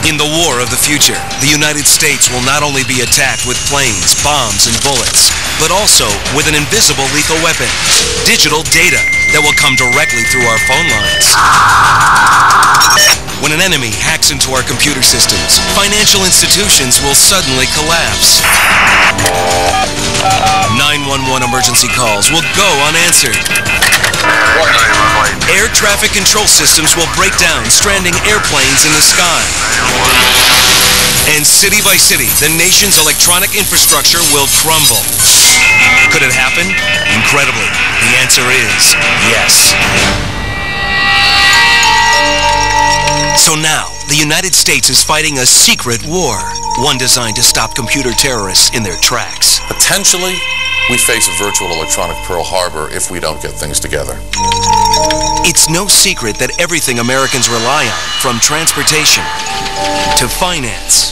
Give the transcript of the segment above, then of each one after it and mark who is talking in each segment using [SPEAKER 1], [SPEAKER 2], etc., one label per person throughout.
[SPEAKER 1] In the war of the future, the United States will not only be attacked with planes, bombs, and bullets, but also with an invisible lethal weapon, digital data that will come directly through our phone lines. When an enemy hacks into our computer systems, financial institutions will suddenly collapse. 911 emergency calls will go unanswered. Air traffic control systems will break down, stranding airplanes in the sky. And city by city, the nation's electronic infrastructure will crumble. Could it happen? Incredibly, the answer is yes. So now, the United States is fighting a secret war, one designed to stop computer terrorists in their tracks.
[SPEAKER 2] Potentially, we face a virtual electronic Pearl Harbor if we don't get things together.
[SPEAKER 1] It's no secret that everything Americans rely on, from transportation to finance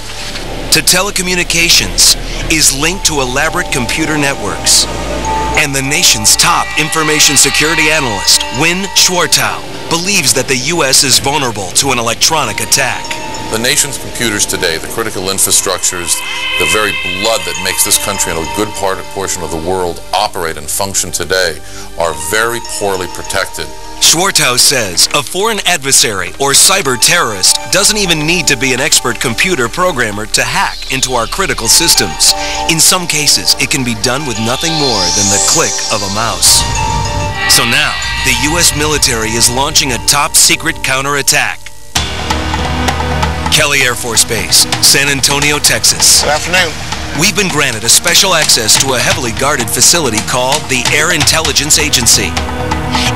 [SPEAKER 1] to telecommunications, is linked to elaborate computer networks. And the nation's top information security analyst, Win Schwartow, believes that the U.S. is vulnerable to an electronic attack.
[SPEAKER 2] The nation's computers today, the critical infrastructures, the very blood that makes this country and a good portion of the world operate and function today, are very poorly protected.
[SPEAKER 1] Schwartow says a foreign adversary or cyber terrorist doesn't even need to be an expert computer programmer to hack into our critical systems. In some cases, it can be done with nothing more than the click of a mouse. So now, the U.S. military is launching a top-secret counterattack. Kelly Air Force Base, San Antonio, Texas.
[SPEAKER 3] Good afternoon.
[SPEAKER 1] We've been granted a special access to a heavily guarded facility called the Air Intelligence Agency.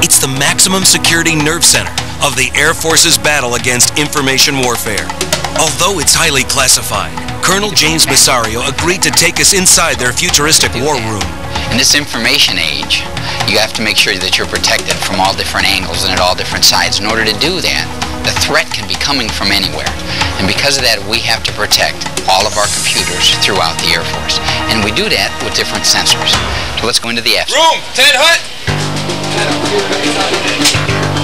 [SPEAKER 1] It's the maximum security nerve center of the Air Force's battle against information warfare. Although it's highly classified, Colonel James Massario agreed to take us inside their futuristic war room.
[SPEAKER 4] In this information age, you have to make sure that you're protected from all different angles and at all different sides. In order to do that, the threat can be coming from anywhere. And because of that, we have to protect all of our computers throughout the Air Force. And we do that with different sensors. So let's go into the AFCERT.
[SPEAKER 3] Room, 10 hut!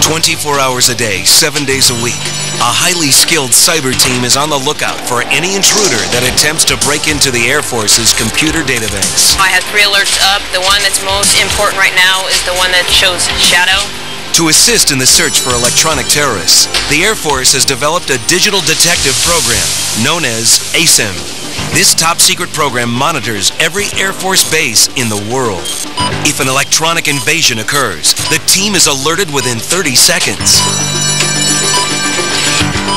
[SPEAKER 1] 24 hours a day, 7 days a week, a highly skilled cyber team is on the lookout for any intruder that attempts to break into the Air Force's computer database.
[SPEAKER 5] I have 3 alerts up. The one that's most important right now is the one that shows shadow.
[SPEAKER 1] To assist in the search for electronic terrorists, the Air Force has developed a digital detective program known as AFCERT. This top-secret program monitors every Air Force base in the world. If an electronic invasion occurs, the team is alerted within 30 seconds.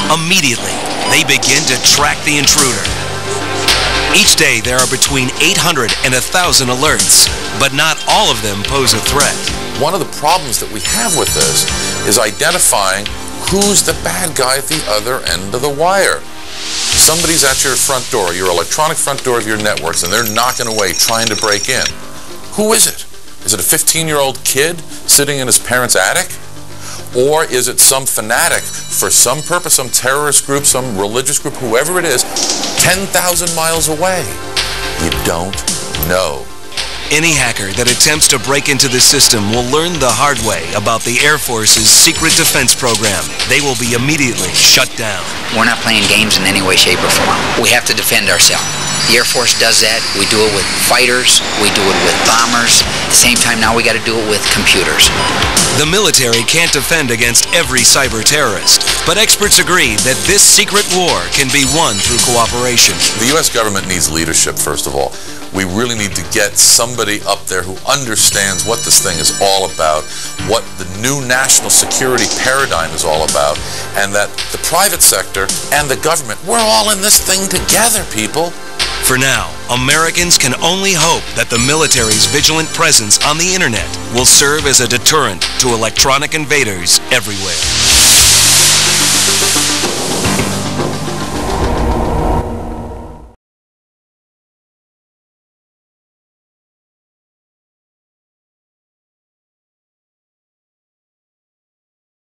[SPEAKER 1] Immediately, they begin to track the intruder. Each day, there are between 800 and 1,000 alerts, but not all of them pose a threat.
[SPEAKER 2] One of the problems that we have with this is identifying who's the bad guy at the other end of the wire. Somebody's at your front door, your electronic front door of your networks, and they're knocking away, trying to break in. Who is it? Is it a 15-year-old kid sitting in his parents' attic? Or is it some fanatic for some purpose, some terrorist group, some religious group, whoever it is, 10,000 miles away? You don't know.
[SPEAKER 1] Any hacker that attempts to break into the system will learn the hard way about the Air Force's secret defense program. They will be immediately shut down.
[SPEAKER 4] We're not playing games in any way, shape, or form. We have to defend ourselves. The Air Force does that. We do it with fighters. We do it with bombers. At the same time, now we got to do it with computers.
[SPEAKER 1] The military can't defend against every cyber terrorist, but experts agree that this secret war can be won through cooperation.
[SPEAKER 2] The U.S. government needs leadership, first of all. We really need to get somebody up there who understands what this thing is all about, what the new national security paradigm is all about, and that the private sector and the government, we're all in this thing together, people.
[SPEAKER 1] For now, Americans can only hope that the military's vigilant presence on the internet will serve as a deterrent to electronic invaders everywhere.